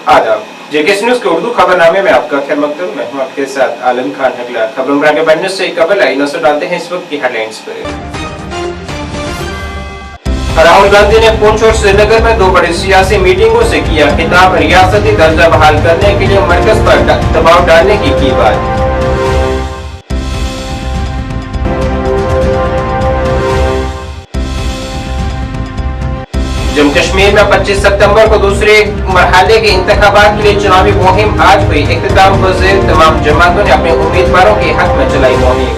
आदाब, जेके न्यूज के उर्दू खबरनामे में आपका खैर मकदम। मैं हूं आपके साथ आलम खान हकला। खबरों में आगे बढ़ने से कबल आई नजर डालते हैं इस वक्त की हेडलाइंस पर। राहुल गांधी ने पुंछ और श्रीनगर में 2 बड़ी सियासी मीटिंगों से किया खिताब। रियासती दर्जा बहाल करने के लिए मरकज पर दबाव डालने की बात। जम्मू कश्मीर में 25 सितंबर को दूसरे मरहले के इंतखाबात के लिए चुनावी मुहिम आज हुई इख्तिताम पज़ीर। तमाम जमातों ने अपने उम्मीदवारों के हक में चलाई मुहिम।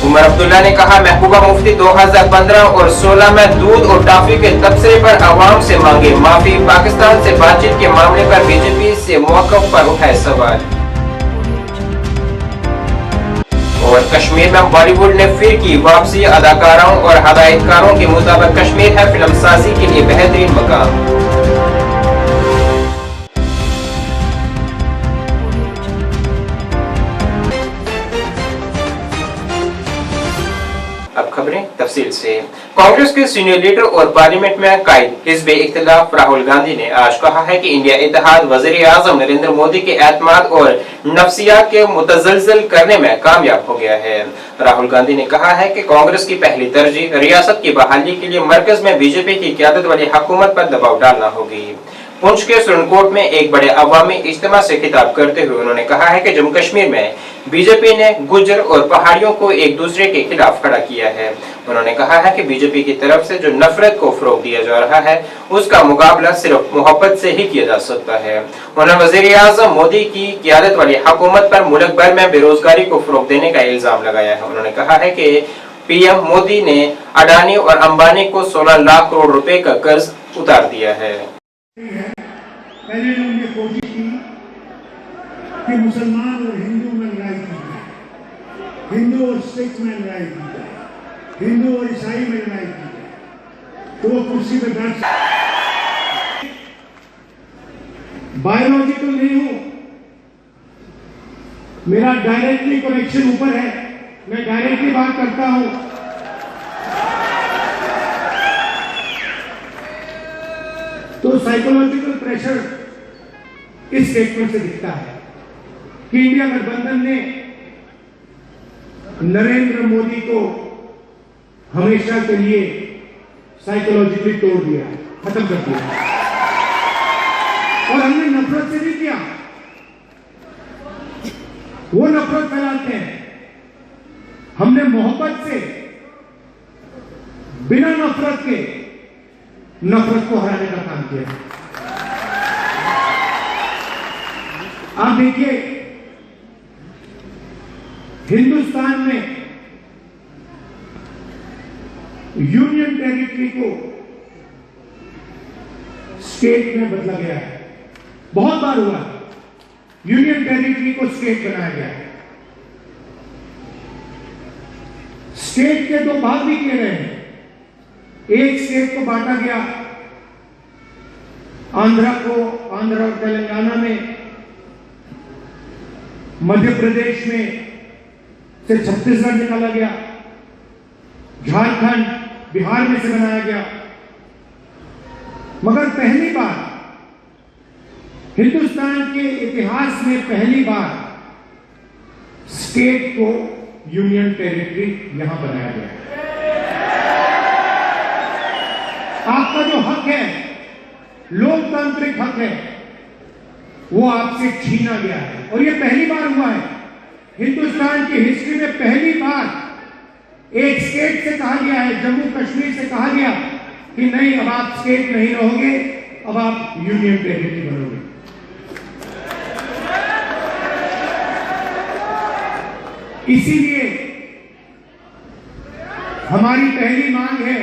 उमर अब्दुल्ला ने कहा, महबूबा मुफ्ती 2015 और 16 में दूध और टॉफी के तबसरे पर अवाम से मांगे माफी। पाकिस्तान से बातचीत के मामले पर बीजेपी से मौक़िफ़ पर उठाए सवाल। और कश्मीर में बॉलीवुड ने फिर की वापसी। अदाकारों और हदायतकारों के मुताबिक कश्मीर है फिल्म साजी के लिए बेहतरीन मकाम। अब खबरें तफसील से। कांग्रेस के सीनियर लीडर और पार्लियामेंट में कायद हिज़्ब इख्तिलाफ राहुल गांधी ने आज कहा है कि इंडिया इत्तेहाद वज़ीर आज़म नरेंद्र मोदी के एतमाद और नफ्सियात के मुतज़लज़ल करने में कामयाब हो गया है। राहुल गांधी ने कहा है कि कांग्रेस की पहली तरजीह रियासत की बहाली के लिए मरकज में बीजेपी की क़यादत वाली हुकूमत पर दबाव डालना होगी। पुंछ के सुरनकोट में एक बड़े अवामी इज्तिमा से खिताब करते हुए उन्होंने कहा है कि जम्मू कश्मीर में बीजेपी ने गुज्जर और पहाड़ियों को एक दूसरे के खिलाफ खड़ा किया है। उन्होंने कहा है कि बीजेपी की तरफ से जो नफरत को फरोग दिया जा रहा है उसका मुकाबला सिर्फ मोहब्बत से ही किया जा सकता है। उन्होंने वज़ीर आज़म मोदी की क़यादत वाली हुकूमत पर मुल्क भर में बेरोजगारी को फरोग देने का इल्जाम लगाया है। उन्होंने कहा है कि पीएम मोदी ने अडानी और अंबानी को 16 लाख करोड़ रुपए का कर्ज उतार दिया है। पहले उन्होंने कोशिश की कि मुसलमान और हिंदू में लड़ाई की जाए, हिंदू और सिख में लड़ाई की जाए, हिंदू और ईसाई में लड़ाई की जाए, तो वो कुर्सी पर बैठ बायोलॉजिकल नहीं हूं, मेरा डायरेक्टली कनेक्शन ऊपर है, मैं डायरेक्टली बात करता हूं। तो साइकोलॉजिकल प्रेशर इस स्टेटमेंट से दिखता है कि इंडिया गठबंधन ने नरेंद्र मोदी को हमेशा के लिए साइकोलॉजिकली तोड़ दिया, खत्म कर दिया। और हमने नफरत से नहीं किया, वो नफरत फैलाते हैं, हमने मोहब्बत से बिना नफरत के नफरत को हराने का काम किया। आप देखिए, हिंदुस्तान में यूनियन टेरिटरी को स्टेट में बदला गया है। बहुत बार हुआ यूनियन टेरिटरी को स्टेट बनाया गया है। स्टेट के 2 भाग भी किए गए हैं। एक स्टेट को बांटा गया, आंध्र और तेलंगाना में, मध्य प्रदेश में से छत्तीसगढ़ निकाला गया, झारखंड बिहार में से बनाया गया। मगर पहली बार हिंदुस्तान के इतिहास में पहली बार स्टेट को यूनियन टेरिटरी यहां बनाया गया। आपका जो हक है, लोकतांत्रिक हक है, वो आपसे छीना गया है। और ये पहली बार हुआ है हिंदुस्तान की हिस्ट्री में, पहली बार एक स्टेट से कहा गया है, जम्मू कश्मीर से कहा गया कि नहीं, अब आप स्टेट नहीं रहोगे, अब आप यूनियन टेरिटरी बनोगे। इसीलिए हमारी पहली मांग है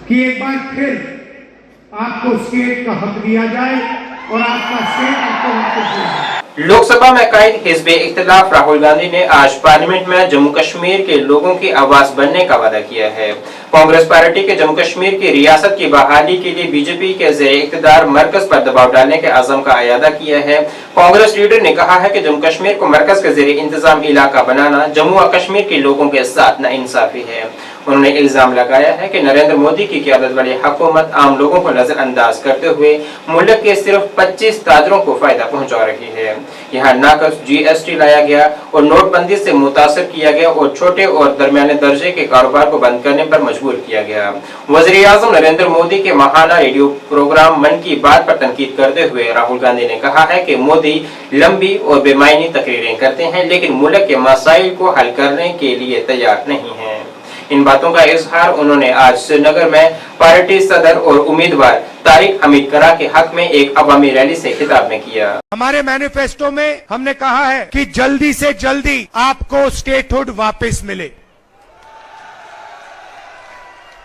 कि एक बार फिर आपको स्टेट का हक दिया जाए और आपका स्टेट आपको वापस दिया जाए। लोकसभा में कायद हिज़्ब इख्तिलाफ राहुल गांधी ने आज पार्लियामेंट में जम्मू कश्मीर के लोगों की आवाज बनने का वादा किया है। कांग्रेस पार्टी के जम्मू कश्मीर की रियासत की बहाली के लिए बीजेपी के ज़ेर इक़्तिदार मरकज पर दबाव डालने के अज़म का अयादा किया है। कांग्रेस लीडर ने कहा है कि जम्मू कश्मीर को मरकज के ज़ेर इंतजाम इलाका बनाना जम्मू और कश्मीर के लोगों के साथ नाइंसाफी है। उन्होंने इल्जाम लगाया है कि नरेंद्र मोदी की क़यादत वाली हुकूमत आम लोगों को नजरअंदाज करते हुए मुल्क के सिर्फ 25 ताजरों को फायदा पहुंचा रही है। यहाँ नाकस GST लाया गया और नोटबंदी से मुतासर किया गया और छोटे और दरमियाने दर्जे के कारोबार को बंद करने पर मजबूर किया गया। वज़ीर-ए-आज़म नरेंद्र मोदी के माहाना रेडियो प्रोग्राम मन की बात पर तनकीद करते हुए राहुल गांधी ने कहा है कि मोदी लंबी और बेमायनी तकरीरें करते हैं लेकिन मुल्क के मसाइल को हल करने के लिए तैयार नहीं है। इन बातों का इजहार उन्होंने आज श्रीनगर में पार्टी सदर और उम्मीदवार तारिक हमीद करा के हक में एक अवामी रैली से खिताब में किया। हमारे मैनिफेस्टो में हमने कहा है कि जल्दी से जल्दी आपको स्टेटहुड वापस मिले।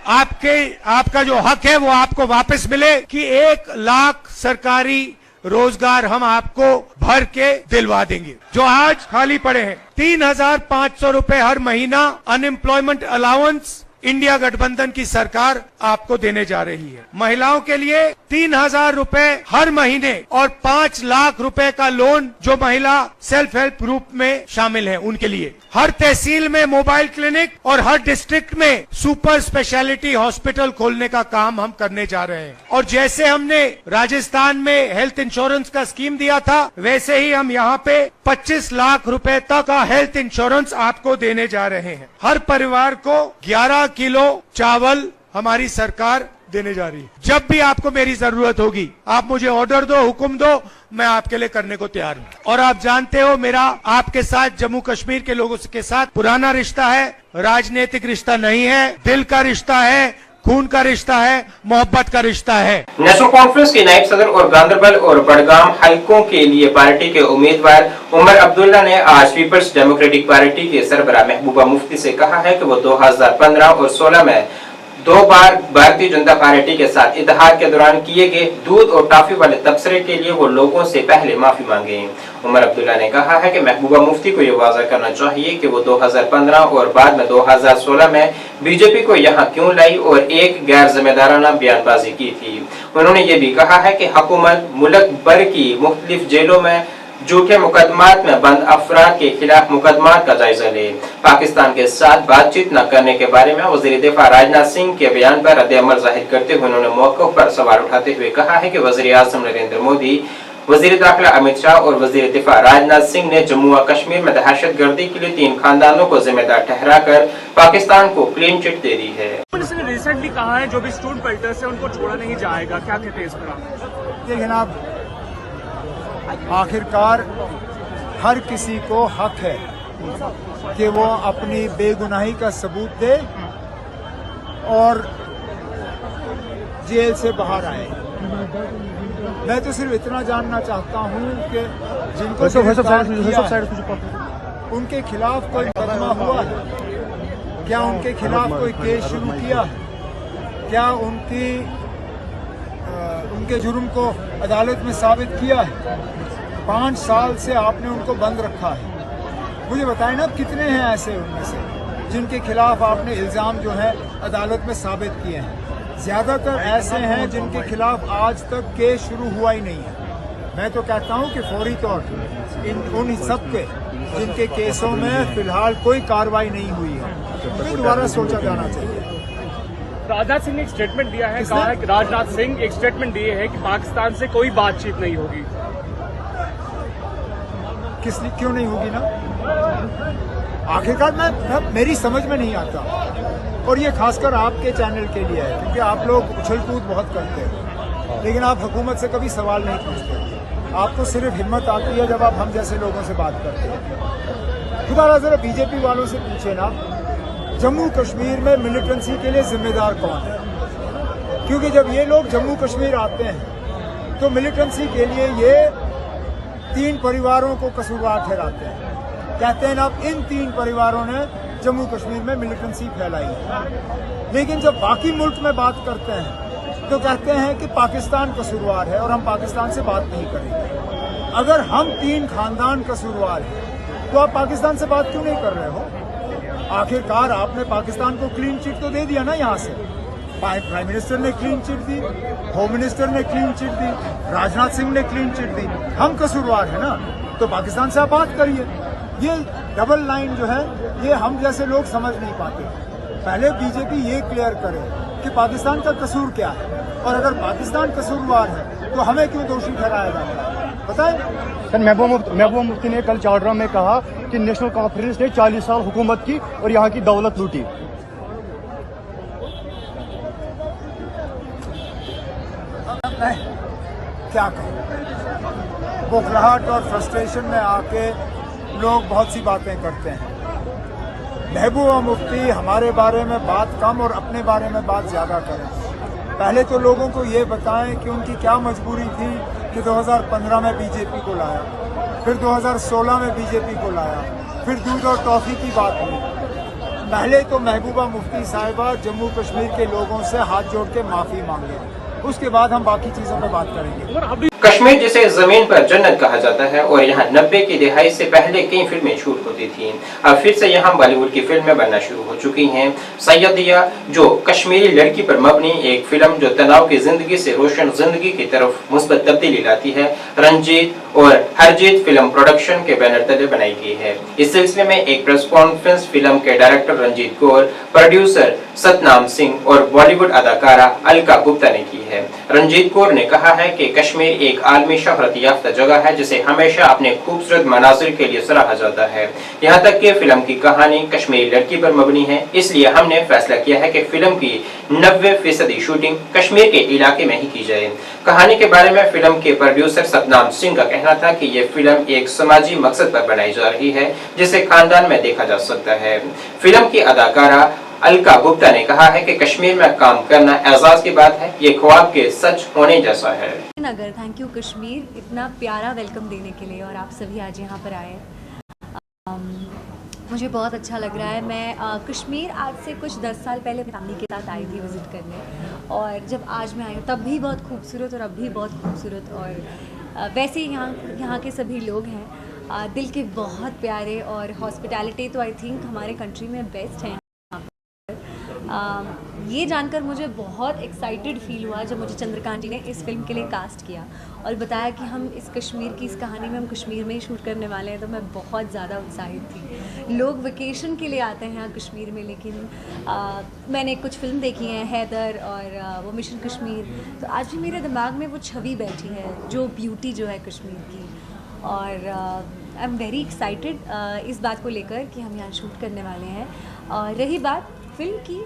आपका जो हक है वो आपको वापस मिले कि 1 लाख सरकारी रोजगार हम आपको भर के दिलवा देंगे जो आज खाली पड़े हैं। 3,500 रुपए हर महीना अनएम्प्लॉयमेंट अलाउंस इंडिया गठबंधन की सरकार आपको देने जा रही है। महिलाओं के लिए 3,000 रुपए हर महीने और 5 लाख रुपए का लोन जो महिला सेल्फ हेल्प ग्रुप में शामिल है उनके लिए। हर तहसील में मोबाइल क्लिनिक और हर डिस्ट्रिक्ट में सुपर स्पेशलिटी हॉस्पिटल खोलने का काम हम करने जा रहे हैं। और जैसे हमने राजस्थान में हेल्थ इंश्योरेंस का स्कीम दिया था वैसे ही हम यहाँ पे 25 लाख रुपए तक का हेल्थ इंश्योरेंस आपको देने जा रहे हैं। हर परिवार को 11 किलो चावल हमारी सरकार देने जा रही है। जब भी आपको मेरी जरूरत होगी आप मुझे ऑर्डर दो, हुक्म दो, मैं आपके लिए करने को तैयार हूँ। और आप जानते हो मेरा आपके साथ जम्मू कश्मीर के लोगों के साथ पुराना रिश्ता है, राजनीतिक रिश्ता नहीं है, दिल का रिश्ता है, खून का रिश्ता है, मोहब्बत का रिश्ता है। नेशनल कॉन्फ्रेंस के नायब सदर और गांधरबल और बड़गाम हलकों के लिए पार्टी के उम्मीदवार उमर अब्दुल्ला ने आज पीपल्स डेमोक्रेटिक पार्टी के सरबराह महबूबा मुफ्ती से कहा है कि वो 2015 और 16 में 2 बार भारतीय जनता पार्टी के साथ इत्तेहाद के दौरान किए गए दूध और टॉफी वाले तबसरे के लिए वो लोगों से पहले माफी मांगे। उमर अब्दुल्ला ने कहा है कि महबूबा मुफ्ती को ये वाज़ह करना चाहिए कि वो 2015 और बाद में 2016 में बीजेपी को यहाँ क्यों लाई और एक गैर जिम्मेदाराना बयानबाजी की थी। उन्होंने ये भी कहा है कि हुकूमत मुल्क भर की मुख्तलिफ जेलों में झूठे मुकदमात में बंद अफराद के खिलाफ मुकदमात का जायजा ले। पाकिस्तान के साथ बातचीत न करने के बारे में वज़ीर दिफा राजनाथ सिंह के बयान पर रद्द-ए-अमल जाहिर करते हुए उन्होंने मौक़िफ़ पर सवाल उठाते हुए कहा है कि वज़ीर-ए-आज़म नरेंद्र मोदी, वज़ीर दाखिला अमित शाह और वज़ीर दिफा राजनाथ सिंह ने जम्मू और कश्मीर में दहशतगर्दी के लिए 3 खानदानों को जिम्मेदार ठहराकर पाकिस्तान को क्लीन चिट दे दी है। पुलिस ने रिसेंटली कहा है जो भी स्टूडेंट पेल्टर्स है उनको छोड़ा नहीं जाएगा, क्या कहते हैं इस पर आप? देखिए जनाब, आखिरकार हर किसी को हक है कि वो अपनी बेगुनाही का सबूत दे और जेल से बाहर आए। मैं तो सिर्फ इतना जानना चाहता हूं कि जिनको उनके खिलाफ कोई मुकदमा हुआ है, क्या उनके खिलाफ कोई केस शुरू किया है, क्या उनके जुर्म को अदालत में साबित किया है। 5 साल से आपने उनको बंद रखा है। मुझे बताएं ना कितने हैं ऐसे उनमें से जिनके खिलाफ आपने इल्ज़ाम जो है अदालत में साबित किए हैं। ज़्यादातर ऐसे हैं जिनके खिलाफ आज तक केस शुरू हुआ ही नहीं है। मैं तो कहता हूं कि फौरी तौर पर उन सब के जिनके केसों में फिलहाल कोई कार्रवाई नहीं हुई है उन्हें दोबारा सोचा जाना चाहिए। राजनाथ सिंह ने एक स्टेटमेंट दिया है, कहा है कि राजनाथ सिंह एक स्टेटमेंट दिए है कि पाकिस्तान से कोई बातचीत नहीं होगी। क्यों नहीं होगी ना? आखिरकार मेरी समझ में नहीं आता, और ये खासकर आपके चैनल के लिए है क्योंकि आप लोग उछल कूद बहुत करते हैं लेकिन आप हुकूमत से कभी सवाल नहीं पूछते। आपको सिर्फ हिम्मत आती है जब आप हम जैसे लोगों से बात करते हैं। खुदा जरा बीजेपी वालों से पूछे ना, जम्मू कश्मीर में मिलिटेंसी के लिए जिम्मेदार कौन है? क्योंकि जब ये लोग जम्मू कश्मीर आते हैं तो मिलिटेंसी के लिए ये 3 परिवारों को कसूरवार ठहराते हैं। कहते हैं ना, अब इन 3 परिवारों ने जम्मू कश्मीर में मिलिटेंसी फैलाई है। लेकिन जब बाकी मुल्क में बात करते हैं तो कहते हैं कि पाकिस्तान कसूरवार है और हम पाकिस्तान से बात नहीं करेंगे। अगर हम 3 खानदान कसूरवार हैं तो आप पाकिस्तान से बात क्यों नहीं कर रहे हो? आखिरकार आपने पाकिस्तान को क्लीन चिट तो दे दिया ना। यहाँ से प्राइम मिनिस्टर ने क्लीन चिट दी, होम मिनिस्टर ने क्लीन चिट दी, राजनाथ सिंह ने क्लीन चिट दी। हम कसूरवार है ना, तो पाकिस्तान से आप बात करिए। ये डबल लाइन जो है ये हम जैसे लोग समझ नहीं पाते। पहले बीजेपी ये क्लियर करे कि पाकिस्तान का कसूर क्या है, और अगर पाकिस्तान कसूरवार है तो हमें क्यों दोषी ठहराया जाता है, बताएं। सर महबूबा मुफ्ती ने कल चावड़ा में कहा कि नेशनल कॉन्फ्रेंस ने 40 साल हुकूमत की और यहाँ की दौलत लूटी। मैं क्या कहूँ, बुखलाहट और फ्रस्ट्रेशन में आके लोग बहुत सी बातें करते हैं। महबूबा मुफ्ती हमारे बारे में बात कम और अपने बारे में बात ज़्यादा करें। पहले तो लोगों को ये बताएं कि उनकी क्या मजबूरी थी कि 2015 में बीजेपी को लाया, फिर 2016 में बीजेपी को लाया, फिर दूध और टॉफ़ी की बात हुई। पहले तो महबूबा मुफ्ती साहिबा जम्मू कश्मीर के लोगों से हाथ जोड़ के माफ़ी मांगे, उसके बाद हम बाकी चीज़ों पर बात करेंगे। कश्मीर जिसे जमीन पर जन्नत कहा जाता है और यहाँ 90 की दिहाई से पहले कई फिल्में शूट होती थीं, अब फिर से यहाँ बॉलीवुड की फिल्में बनना शुरू हो चुकी हैं। सैयदिया जो कश्मीरी लड़की पर मबनी एक फिल्म जो तनाव की जिंदगी से रोशन जिंदगी की तरफ मुस्बत तब्दीली लाती है, रंजीत और हरजीत फिल्म प्रोडक्शन के बैनर तले बनाई गई है। इस सिलसिले में एक प्रेस कॉन्फ्रेंस फिल्म के डायरेक्टर रंजीत कौर, प्रोड्यूसर सतनाम सिंह और बॉलीवुड अदाकारा अलका गुप्ता ने की है। रंजीत कौर ने कहा है कि कश्मीर एक आलमी शोहरत याफ्ता जगह है जिसे हमेशा अपने खूबसूरत मनाजिर के लिए सराहा जाता है। यहाँ तक कि फिल्म की कहानी कश्मीरी लड़की पर मबनी है, इसलिए हमने फैसला किया है कि फिल्म की 90% शूटिंग कश्मीर के इलाके में ही की जाए। कहानी के बारे में फिल्म के प्रोड्यूसर सतनाम सिंह का कहना था कि ये फिल्म एक समाजी मकसद पर बनाई जा रही है जिसे खानदान में देखा जा सकता है। फिल्म की अदाकारा अलका गुप्ता ने कहा है कि कश्मीर में काम करना एजाज की बात है, ये ख्वाब के सच होने जैसा है। नगर थैंक यू कश्मीर इतना प्यारा वेलकम देने के लिए, और आप सभी आज यहाँ पर आए। मुझे बहुत अच्छा लग रहा है। मैं कश्मीर आज से कुछ 10 साल पहले फैमिली के साथ आई थी विज़िट करने, और जब आज मैं आई हूँ तब भी बहुत खूबसूरत और अब भी बहुत खूबसूरत, और वैसे यहाँ के सभी लोग हैं दिल के बहुत प्यारे, और हॉस्पिटैलिटी तो आई थिंक हमारे कंट्री में बेस्ट है। ये जानकर मुझे बहुत एक्साइटेड फील हुआ जब मुझे चंद्रकांत जी ने इस फिल्म के लिए कास्ट किया और बताया कि हम इस कश्मीर की इस कहानी में हम कश्मीर में ही शूट करने वाले हैं, तो मैं बहुत ज़्यादा उत्साहित थी। लोग वेकेशन के लिए आते हैं यहाँ कश्मीर में, लेकिन मैंने कुछ फिल्म देखी है, हैदर और वो मिशन कश्मीर, तो आज भी मेरे दिमाग में वो छवि बैठी है, जो ब्यूटी जो है कश्मीर की, और आई एम वेरी एक्साइटेड इस बात को लेकर कि हम यहाँ शूट करने वाले हैं। और रही बात फिल्म की,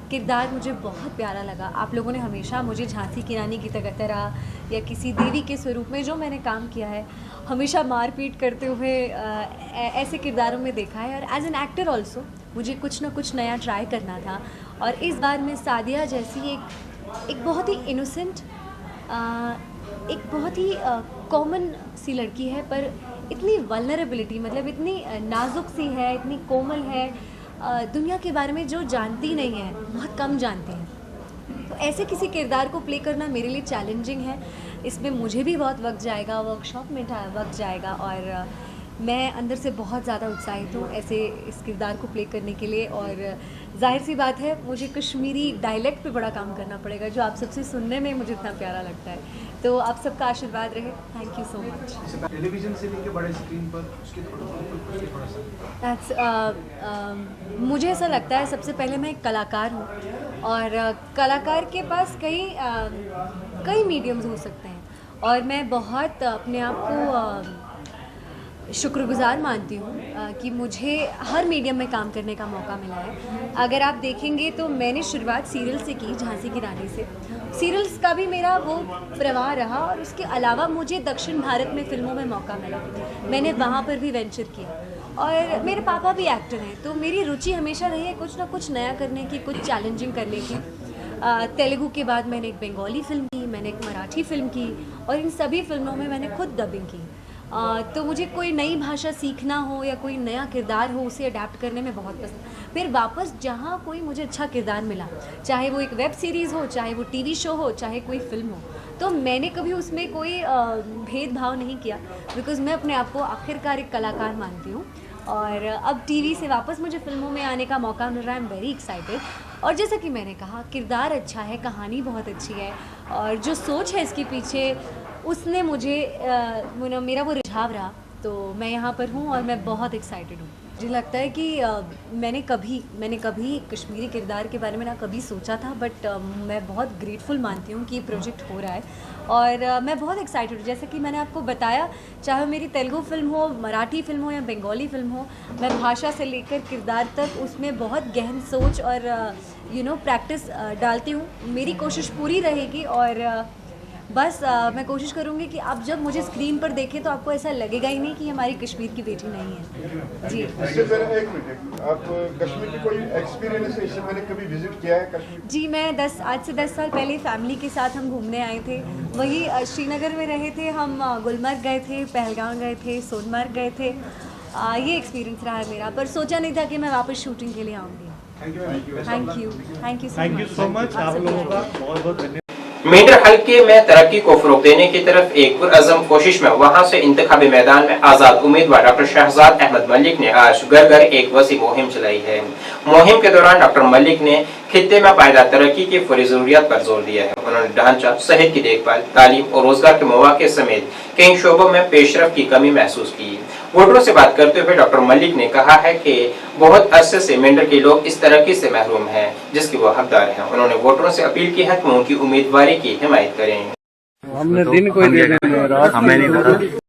किरदार मुझे बहुत प्यारा लगा। आप लोगों ने हमेशा मुझे झांसी की रानी की तरह या किसी देवी के स्वरूप में जो मैंने काम किया है, हमेशा मारपीट करते हुए ऐसे किरदारों में देखा है, और एज एन एक्टर ऑल्सो मुझे कुछ ना कुछ नया ट्राई करना था। और इस बार मैं सादिया जैसी एक बहुत ही इनोसेंट, एक बहुत ही कॉमन सी लड़की है, पर इतनी वल्नरेबिलिटी, मतलब इतनी नाजुक सी है, इतनी कोमल है, दुनिया के बारे में जो जानती नहीं है, बहुत कम जानती हैं। तो ऐसे किसी किरदार को प्ले करना मेरे लिए चैलेंजिंग है। इसमें मुझे भी बहुत वक्त जाएगा, वर्कशॉप में वक्त जाएगा, और मैं अंदर से बहुत ज़्यादा उत्साहित हूँ ऐसे इस किरदार को प्ले करने के लिए। और जाहिर सी बात है मुझे कश्मीरी डायलेक्ट पे बड़ा काम करना पड़ेगा, जो आप सबसे सुनने में मुझे इतना प्यारा लगता है। तो आप सबका आशीर्वाद रहे। Thank you so much. Television से लेके बड़े स्क्रीन पर उसके मुझे ऐसा लगता है सबसे पहले मैं एक कलाकार हूँ, और कलाकार के पास कई मीडियम्स हो सकते हैं, और मैं बहुत अपने आप को शुक्रगुजार मानती हूँ कि मुझे हर मीडियम में काम करने का मौका मिला है। अगर आप देखेंगे तो मैंने शुरुआत सीरियल से की, झांसी की रानी से। सीरियल्स का भी मेरा वो प्रवाह रहा, और उसके अलावा मुझे दक्षिण भारत में फिल्मों में मौका मिला, मैंने वहाँ पर भी वेंचर किया। और मेरे पापा भी एक्टर हैं, तो मेरी रुचि हमेशा रही है कुछ ना कुछ नया करने की, कुछ चैलेंजिंग करने की। तेलुगु के बाद मैंने एक बंगाली फिल्म की, मैंने एक मराठी फिल्म की, और इन सभी फिल्मों में मैंने खुद डबिंग की। तो मुझे कोई नई भाषा सीखना हो या कोई नया किरदार हो, उसे अडेप्ट करने में बहुत पसंद। फिर वापस जहाँ कोई मुझे अच्छा किरदार मिला, चाहे वो एक वेब सीरीज़ हो, चाहे वो टीवी शो हो, चाहे कोई फिल्म हो, तो मैंने कभी उसमें कोई भेदभाव नहीं किया, बिकॉज़ मैं अपने आप को आखिरकार एक कलाकार मानती हूँ। और अब टीवी से वापस मुझे फिल्मों में आने का मौका मिल रहा है। I am very excited. और जैसा कि मैंने कहा, किरदार अच्छा है, कहानी बहुत अच्छी है, और जो सोच है इसके पीछे, उसने मुझे मेरा वो रिझाव रहा। तो मैं यहाँ पर हूँ और मैं बहुत एक्साइटेड हूँ। मुझे लगता है कि मैंने कभी कश्मीरी किरदार के बारे में ना कभी सोचा था, बट मैं बहुत ग्रेटफुल मानती हूँ कि ये प्रोजेक्ट हो रहा है और मैं बहुत एक्साइटेड हूँ। जैसा कि मैंने आपको बताया, चाहे मेरी तेलुगु फिल्म हो, मराठी फिल्म हो या बंगाली फिल्म हो, मैं भाषा से लेकर किरदार तक उसमें बहुत गहन सोच और प्रैक्टिस डालती हूँ। मेरी कोशिश पूरी रहेगी और बस मैं कोशिश करूँगी कि आप जब मुझे स्क्रीन पर देखें तो आपको ऐसा लगेगा ही नहीं कि हमारी कश्मीर की बेटी नहीं है। जी इससे ज़रा एक मिनट, आप कश्मीर की कोई एक्सपीरियंस है, इससे मैंने कभी विजिट किया है कश्मीर? जी, मैं आज से 10 साल पहले फैमिली के साथ हम घूमने आए थे। वही श्रीनगर में रहे थे हम, गुलमर्ग गए थे, पहलगाम गए थे, सोनमर्ग गए थे। ये एक्सपीरियंस रहा है मेरा, पर सोचा नहीं था कि मैं वापस शूटिंग के लिए आऊँगी। थैंक यू सो मच आप लोगों का बहुत बहुत धन्यवाद। मेंढर हल्के में तरक्की को फरोग देने की तरफ एक पुरअज़म कोशिश में वहां से इंतखाबी मैदान में आजाद उम्मीदवार डॉक्टर शहजाद अहमद मलिक ने आज घर घर एक वसी मुहिम चलाई है। मुहिम के दौरान डॉक्टर मलिक ने खित्ते में पायदार तरक्की की फौरी जरूरियात पर जोर दिया है। उन्होंने ढांचा, सेहत की देखभाल, तालीम और रोजगार के मौके समेत कई शोबों में पेशरफ की कमी महसूस की। वोटरों से बात करते हुए डॉक्टर मलिक ने कहा है कि बहुत अरसे से मेंढर के लोग इस तरक्की से महरूम हैं जिसके वो हकदार हैं। उन्होंने वोटरों से अपील की है कि उनकी उम्मीदवारी की हिमायत करें। हमने दिन कोई देखा, रात हमें नहीं पता।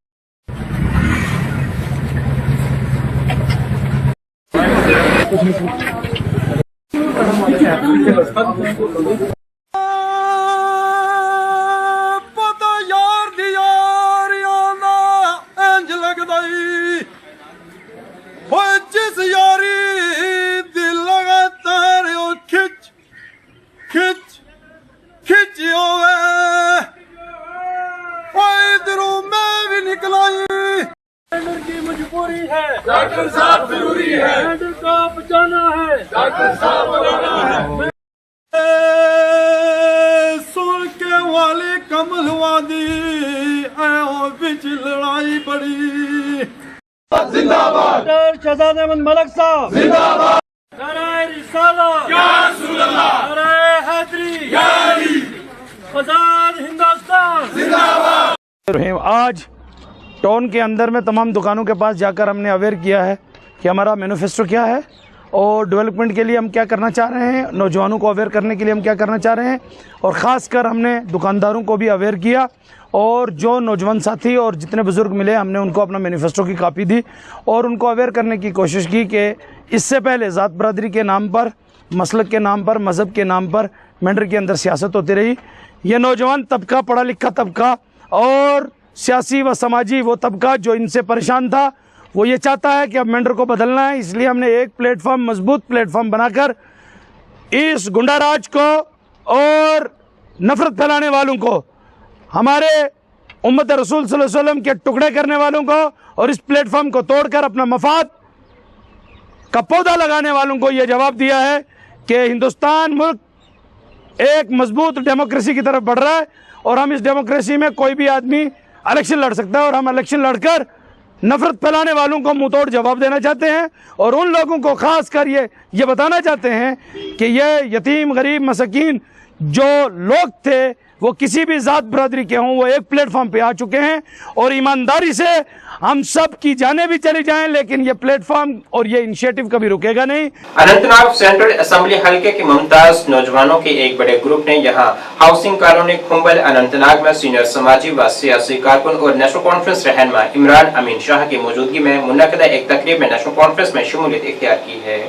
जिस यारी दिल लगातार खिंच खिंच खिंच इधरों मैं भी निकलाई। की मजबूरी है, डॉक्टर साहब जरूरी है, का बचाना है, डॉक्टर साहब बनाना है। सुन के वाले कमल वादी बिच लड़ाई बड़ी। जिंदाबाद शहजाद अहमद मलिक साहब, जिंदाबाद। नारे रिसालत या रसूल अल्लाह, नारे हैदरी या अली, आजाद हिंदुस्तान जिंदाबाद। आज टाउन के अंदर में तमाम दुकानों के पास जाकर हमने अवेयर किया है कि हमारा मैनिफेस्टो क्या है और डेवलपमेंट के लिए हम क्या करना चाह रहे हैं, नौजवानों को अवेयर करने के लिए हम क्या करना चाह रहे हैं, और ख़ासकर हमने दुकानदारों को भी अवेयर किया और जो नौजवान साथी और जितने बुज़ुर्ग मिले हमने उनको अपना मैनिफेस्टो की कापी दी और उनको अवेयर करने की कोशिश की कि इससे पहले ज़ात बरादरी के नाम पर, मसलक के नाम पर, मज़हब के नाम पर मेंढर के अंदर सियासत होती रही। ये नौजवान तबका, पढ़ा लिखा तबका और सियासी व समाजी वो तबका जो इनसे परेशान था, वो ये चाहता है कि अब मेंढर को बदलना है। इसलिए हमने एक प्लेटफॉर्म, मजबूत प्लेटफॉर्म बनाकर इस गुंडाराज को और नफरत फैलाने वालों को, हमारे उम्मत रसूल सल्लल्लाहु अलैहि वसल्लम के टुकड़े करने वालों को और इस प्लेटफॉर्म को तोड़कर अपना मफाद का पौधा लगाने वालों को यह जवाब दिया है कि हिंदुस्तान मुल्क एक मजबूत डेमोक्रेसी की तरफ बढ़ रहा है और हम इस डेमोक्रेसी में कोई भी आदमी इलेक्शन लड़ सकता है और हम इलेक्शन लड़कर नफरत फैलाने वालों को मुंह तोड़ जवाब देना चाहते हैं और उन लोगों को खास कर ये बताना चाहते हैं कि ये यतीम, गरीब, मसकीन जो लोग थे वो किसी भी ज़ात बरादरी के हों, वो एक प्लेटफॉर्म पे आ चुके हैं और ईमानदारी से हम सब की जाने भी चली जाएं, लेकिन ये प्लेटफॉर्म और ये इनिशिएटिव कभी रुकेगा नहीं। अनंतनाग सेंट्रल असेंबली हल्के के मुमताज नौजवानों के एक बड़े ग्रुप ने यहां हाउसिंग कॉलोनी खुंबल अनंतनाग में सीनियर समाजी व सियासी कारकुन और नेशनल कॉन्फ्रेंस रहनुमा इमरान अमीन शाह की मौजूदगी में मुनक्किदा एक तकरीब में नेशनल कॉन्फ्रेंस में शमूलियत इख्तियार की है।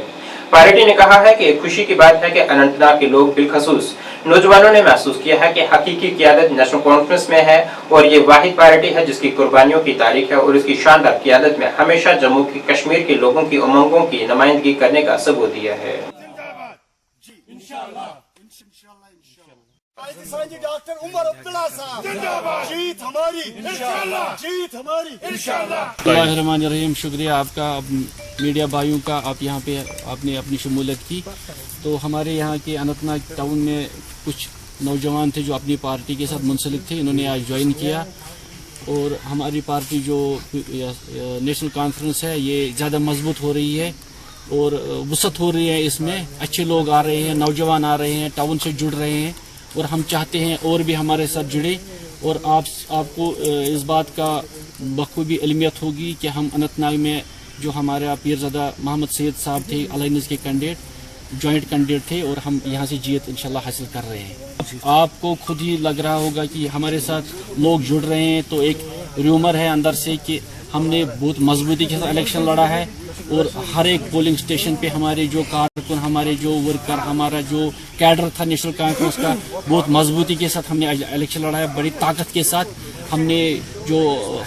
पार्टी ने कहा है कि एक खुशी की बात है कि अनंतनाग के लोग, बिलखसूस नौजवानों ने महसूस किया है कि हकीकी क़यादत नेशनल कॉन्फ्रेंस में है और ये वाहिद पार्टी है जिसकी कुर्बानियों की तारीख है और इसकी शानदार क़यादत में हमेशा जम्मू कश्मीर के लोगों की उमंगों की नुमाइंदगी करने का सबूत दिया है। डॉक्टर उमर अब्दुल्ला साहब, जीत हमारी इंशाअल्लाह, जीत हमारी इंशाअल्लाह। शुक्रिया आपका, मीडिया भाइयों का, आप यहाँ पे आपने अपनी शमूलियत की। तो हमारे यहाँ के अनंतनाग टाउन में कुछ नौजवान थे जो अपनी पार्टी के साथ मुंसलिक थे, इन्होंने आज ज्वाइन किया और हमारी पार्टी जो नेशनल कॉन्फ्रेंस है ये ज़्यादा मजबूत हो रही है और वसअत हो रही है। इसमें अच्छे लोग आ रहे हैं, नौजवान आ रहे हैं, टाउन से जुड़ रहे हैं और हम चाहते हैं और भी हमारे साथ जुड़े और आपको इस बात का बखूबी इल्मियत होगी कि हम अनंतनाग में जो हमारा पीरज़ादा मोहम्मद सैयद साहब थे अलायंस के कैंडिडेट, जॉइंट कैंडिडेट थे, और हम यहाँ से जीत इंशाल्लाह हासिल कर रहे हैं। आपको खुद ही लग रहा होगा कि हमारे साथ लोग जुड़ रहे हैं, तो एक र्यूमर है अंदर से कि हमने बहुत मजबूती के साथ इलेक्शन लड़ा है, और हर एक पोलिंग स्टेशन पे हमारे जो कारकुन, हमारे जो वर्कर, हमारा जो कैडर था नेशनल कॉन्फ्रेंस का, बहुत मजबूती के साथ हमने इलेक्शन लड़ा है। बड़ी ताकत के साथ हमने जो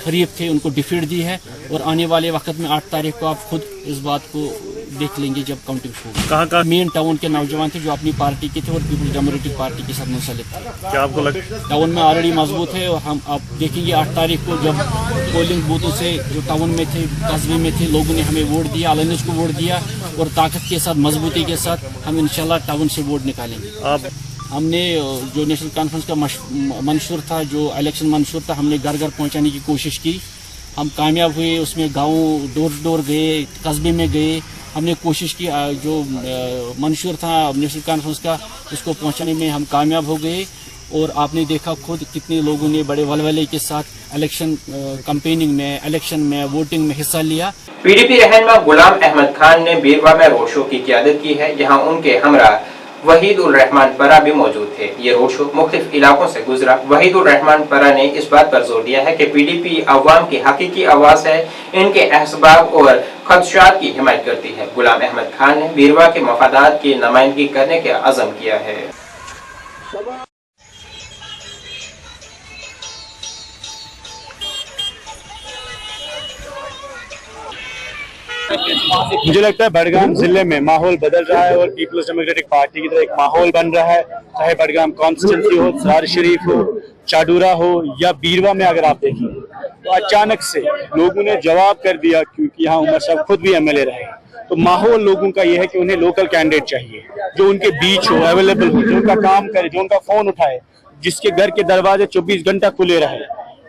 हरीफ थे उनको डिफीट दी है, और आने वाले वक्त में 8 तारीख को आप खुद इस बात को देख लेंगे जब काउंटिंग होगी। कहाँ मेन टाउन के नौजवान थे जो अपनी पार्टी के थे और पीपल्स डेमोक्रेटिक पार्टी के साथ मुंसलिक थे। क्या आपको लगता है टाउन में ऑलरेडी मजबूत है, और हम आप देखेंगे 8 तारीख को जब पोलिंग बूथों से जो टाउन में थे, कस्बे में थे, लोगों ने हमें वोट दिया, अलायंस को वोट दिया, और ताकत के साथ, मजबूती के साथ हम इंशाल्लाह टाउन से वोट निकालेंगे। आप हमने जो नेशनल कॉन्फ्रेंस का मंशूर था, जो इलेक्शन मंशूर था, हमने घर घर पहुंचाने की कोशिश की। हम कामयाब हुए उसमें। गाँव डोर टू डोर गए, कस्बे में गए, हमने कोशिश की जो मंशूर था नेशनल कॉन्फ्रेंस का उसको पहुंचाने में हम कामयाब हो गए। और आपने देखा खुद कितने लोगों ने बड़े वलवले के साथ इलेक्शन कैंपेनिंग में, इलेक्शन में, वोटिंग में हिस्सा लिया। पीडीपी रहनुमा गुलाम अहमद खान ने बीरवा में रोड शो की क़यादत की है, जहां उनके हमरा वहीद उर रहमान परा भी मौजूद थे। ये रोड शो मुख्तलिफ इलाकों से गुजरा। वहीद उर रहमान परा ने इस बात पर जोर दिया है कि पीडीपी अवाम की हकीकी आवाज़ है, इनके असबाब और खदशात की हिमायत करती है। गुलाम अहमद खान ने बीरवा के मफादात की नुमाइंदगी करने का अज़म किया है। मुझे लगता है बडगाम जिले में माहौल बदल रहा है और पीपल्स डेमोक्रेटिक पार्टी की तरह एक माहौल बन रहा है। चाहे बडगाम कॉन्स्टिट्यूंसी हो, सरार शरीफ हो, चाडूरा हो या बीरवा में अगर आप देखें तो अचानक से लोगों ने जवाब कर दिया, क्योंकि यहाँ उमर साहब खुद भी एमएलए रहे। तो माहौल लोगों का ये है कि उन्हें लोकल कैंडिडेट चाहिए जो उनके बीच हो, अवेलेबल हो, जो उनका काम करे, जो उनका फोन उठाए, जिसके घर के दरवाजे 24 घंटा खुले रहे।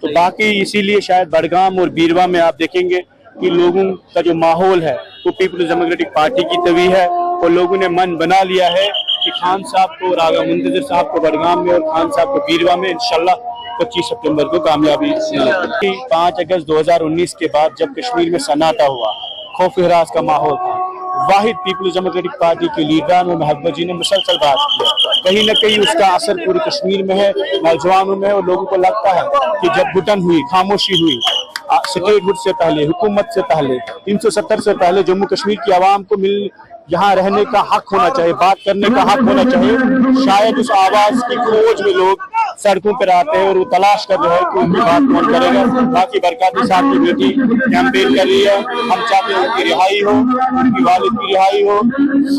तो बाकी इसीलिए शायद बडगाम और बीरवा में आप देखेंगे कि लोगों का जो माहौल है वो पीपल्स डेमोक्रेटिक पार्टी की तवी है, और लोगों ने मन बना लिया है कि खान साहब को और आगा मुंतजर साहब को बडगाम में और खान साहब को बीरवा में इंशाल्लाह 25 सितंबर को कामयाबी मिलेगी। 5 अगस्त 2019 के बाद जब कश्मीर में सन्नाटा हुआ, खौफ हिरास का माहौल था, वाहिद पीपल्स डेमोक्रेटिक पार्टी के लीडरान और महबूबा जी ने मुसलसल बात किया। कहीं न कहीं उसका असर पूरे कश्मीर में है, नौजवानों में है, और लोगों को लगता है कि जब घुटन हुई, खामोशी हुई, स्टेटहुड से पहले, हुकूमत से पहले, 370 से पहले जम्मू कश्मीर की आवाम को यहाँ रहने का हक होना चाहिए, बात करने का हक होना चाहिए। शायद उस आवाज की खोज में लोग सड़कों पर आते हैं और वो तलाश कर रहे हैं कि उनकी बात कौन करेगा। बाकी बरकाती साहब की बेटी कैंपेन कर रही है, हम चाहते हैं उनकी रिहाई हो, उनकी वालिद की रिहाई हो,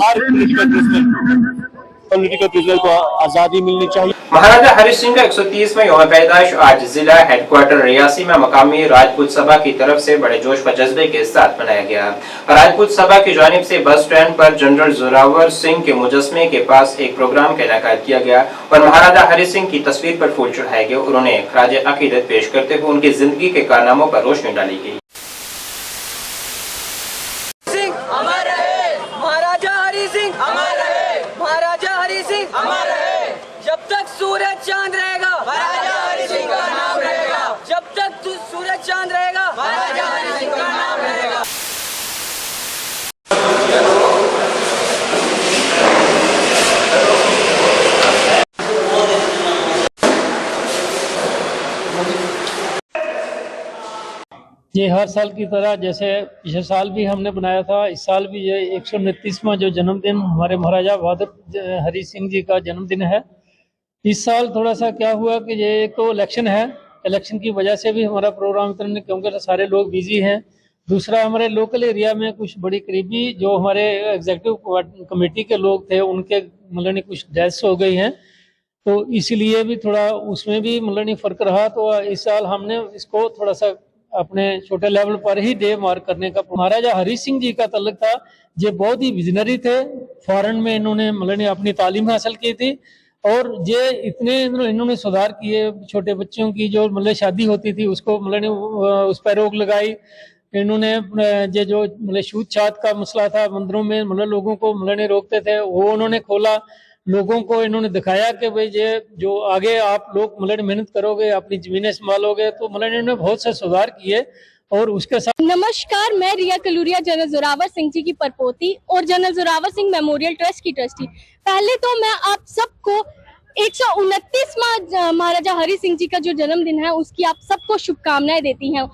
हर पॉलिटिकल प्रिजनर को आज़ादी मिलनी चाहिए। महाराजा हरि सिंह का 130वां यौम पैदाइश आज जिला हेडक्वार्टर रियासी में मकामी राजपूत सभा की तरफ से बड़े जोश व जज्बे के साथ मनाया गया। राजपूत सभा की जानिब से बस स्टैंड पर जनरल जोरावर सिंह के मुजस्मे के पास एक प्रोग्राम का इनेकाद किया गया और महाराजा हरि सिंह की तस्वीर पर फूल चढ़ाए गए और उन्हें खराज अकीदत पेश करते हुए उनकी जिंदगी के कारनामों पर रोशनी डाली गई। जब तक सूरज चांद रहेगा महाराजा हरि सिंह का नाम रहेगा। जब तक सूरज चांद रहेगा महाराजा हरि सिंह का नाम रहेगा। ये हर साल की तरह जैसे पिछले साल भी हमने बनाया था, इस साल भी ये 129वां जो जन्मदिन हमारे महाराजा बहादुर हरि सिंह जी का जन्मदिन है। इस साल थोड़ा सा क्या हुआ कि ये एक तो इलेक्शन है, इलेक्शन की वजह से भी हमारा प्रोग्राम इतना नहीं, क्योंकि सारे लोग बिजी हैं। दूसरा हमारे लोकल एरिया में कुछ बड़ी करीबी जो हमारे एग्जीक्यूटिव कमेटी के लोग थे उनके मतलब कुछ डेथ्स हो गई हैं, तो इसीलिए भी थोड़ा उसमें भी मतलब फर्क रहा। तो इस साल हमने इसको थोड़ा सा अपने छोटे लेवल पर ही डे मार्क करने का। महाराजा हरि सिंह जी का तल्लुक था, ये बहुत ही विजनरी थे। फॉरेन में इन्होंने मतलब अपनी तालीम हासिल की थी और ये इतने इन्होंने सुधार किए। छोटे बच्चों की जो मतलब शादी होती थी उसको मतलब उस पर रोक लगाई। इन्होंने ये जो मतलब छूत छात का मसला था मंदिरों में मतलब लोगों को मतलब रोकते थे, वो उन्होंने खोला। लोगों को इन्होंने दिखाया कि भाई ये जो आगे आप लोग मतलब मेहनत करोगे, अपनी जमीनें संभालोगे, तो मतलब इन्होंने बहुत से सुधार किए और उसके साथ नमस्कार, मैं रिया कलूरिया जनरल जोरावर सिंह जी की परपोती और general Zorawar Singh memorial trust की ट्रस्टी। पहले तो मैं आप सबको 129वां महाराजा हरि सिंह जी का जो जन्मदिन है उसकी आप सबको शुभकामनाएं देती हूँ,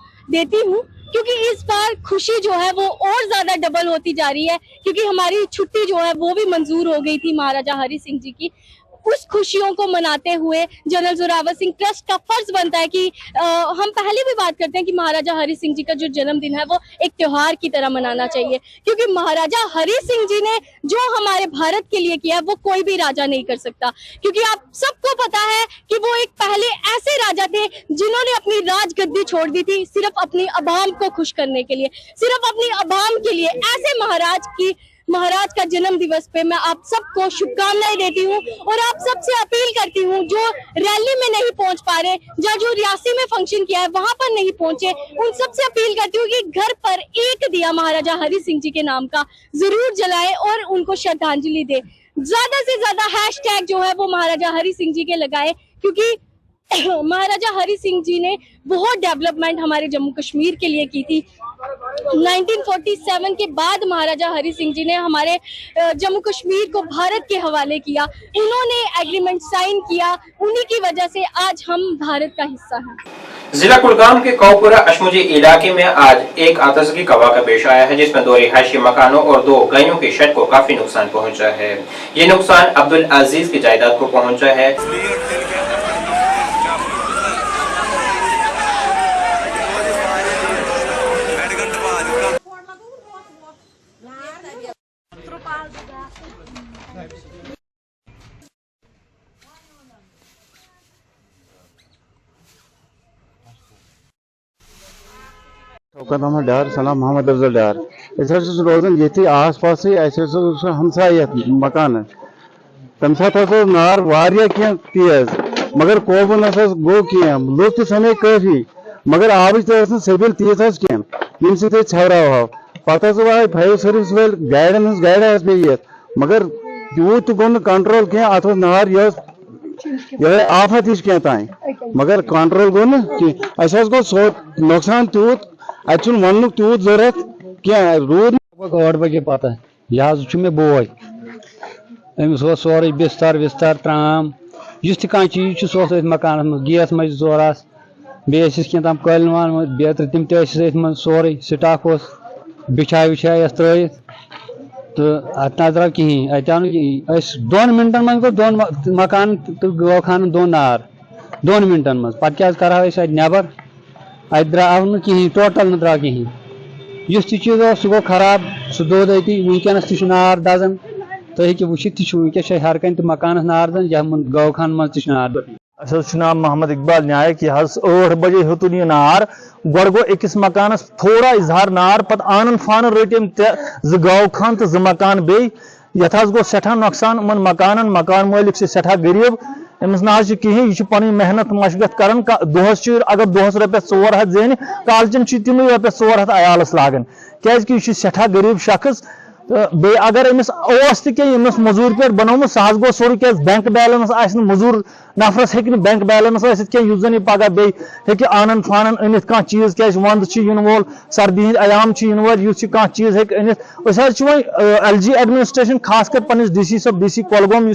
क्योंकि इस बार खुशी जो है वो और ज्यादा डबल होती जा रही है, क्योंकि हमारी छुट्टी जो है वो भी मंजूर हो गई थी महाराजा हरि सिंह जी की। उस खुशियों को मनाते हुए जनरल जोरावर सिंह ट्रस्ट का फर्ज बनता है कि हम पहले भी बात करते हैं कि महाराजा हरि सिंह जी का जो जन्मदिन है वो एक त्योहार की तरह मनाना चाहिए, क्योंकि महाराजा हरि सिंह जी ने जो हमारे भारत के लिए किया वो कोई भी राजा नहीं कर सकता। क्योंकि आप सबको पता है कि वो एक पहले ऐसे राजा थे जिन्होंने अपनी राजगद्दी छोड़ दी थी सिर्फ अपनी अवाम को खुश करने के लिए, सिर्फ अपनी अवाम के लिए। ऐसे महाराज का जन्म दिवस पे मैं आप सबको शुभकामनाएं देती हूँ और आप सबसे अपील करती हूँ जो रैली में नहीं पहुंच पा रहे या जो रियासी में फंक्शन किया है वहां पर नहीं पहुंचे, उन सबसे अपील करती हूँ कि घर पर एक दिया महाराजा हरि सिंह जी के नाम का जरूर जलाए और उनको श्रद्धांजलि दे। ज्यादा से ज्यादा हैशटैग जो है वो महाराजा हरि सिंह जी के लगाए, क्योंकि महाराजा हरि सिंह जी ने बहुत डेवलपमेंट हमारे जम्मू कश्मीर के लिए की थी। 1947 के बाद महाराजा हरि सिंह जी ने हमारे जम्मू कश्मीर को भारत के हवाले किया, उन्होंने एग्रीमेंट साइन किया, उन्हीं की वजह से आज हम भारत का हिस्सा हैं। जिला कुलगाम के कौपुरा अशमुजी इलाके में आज एक आतशबाजी का वाक़ा पेश आया है, जिसमें 2 रिहायशी मकानों और 2 गायों के शेड को काफी नुकसान पहुंचा है। ये नुकसान अब्दुल अजीज की जायदाद को पहुंचा है। शौकत अहमद डार, सलाम मोहम्मद अफजल डार। रोजान ये आस पास हमसाय मकान तम सात नार वारिया तेज, मगर कोबू न गो कह लुक समे काफी, मगर आब सबिल तीस कम छवराव पे आए फायर सर्विस वाल गाड़न गाड़ पे, मगर यूत गो कंट्रोल कह अत नार यह आफत हिश कह तान, मगर कंट्रोल गो न गो नुकसान तूत अत वन तूत जरूरत क्या रूद 8 बजे पता यह मे बोय अमिस सोरे बिस्तर विस्तर त्राम इस कह चीज सह मकान मज गैस मज जोरास बेस कम कलवान बेतर तम तथ सोरे स्टाफ बिछा विछा त्रित तो अत ना द्राव कहें अत आव न 2 मिनटन मज गो मकान तो गौ खान 2 नार 2 मिनटन मज पे क्या करो नबर अत द्राव न कहें टोटल न द्राव कहें इस चीज सह गो खराब सह दोद अति वनकस नार दजान तुम वो वनकस हर कह मकान नार दजान यह गौ खान मज नार। नाम मोहम्मद इकबाल न्यायक यह 8 बजे हेतुन यह नार गो गो अकिस मकानस थोड़ा इजहार नार पे आनन फान रटम 2 गौ खान तो 2 मकान बे यथ गो सठा नुकसान उन मकान मालिक से सठा गरीब अमिस ना कहें यह पन मेहनत मशगत कर दोहस अगर दोहस रपस 400 जेन कालचन तम रपस 400 अयालस लागन क्या सठा गरीब शख्स बे अगर अमिस तमिस मजूर पे बनोमुत सह गो सोर क्या बैंक बैलेंस मजूर नफरस हे बैंक बैलेंस कह जन पगह बे हे आनन फानन अनित कह चीज क्या वंद इन वोल सर्दी हंद अयाम इन वोल कह चीज हे अनित LG एडमिनिस्ट्रेशन खास कर पन्निस DC सब DC कुलगाम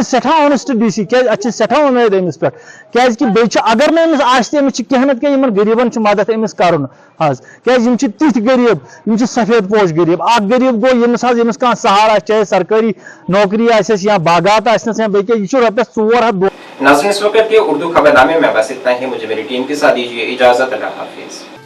सठा ऑनेस्ट DC क्या सठा उम्मीद अमिस पे क्या अगर ना अमिस कह ना कह गरीबन मदद अमिस कर क्या तिथ गरीब सफेद पोश गरीब गरीब गो यमिस कह सहारा चाहे सरकारी नौकरी आस या बागात आस या यह रपस 400। नाज़रीन इस वक्त के उर्दू खबरनामे में बस इतना ही। मुझे मेरी टीम के साथ दीजिए इजाजत। अल्लाह हाफिज।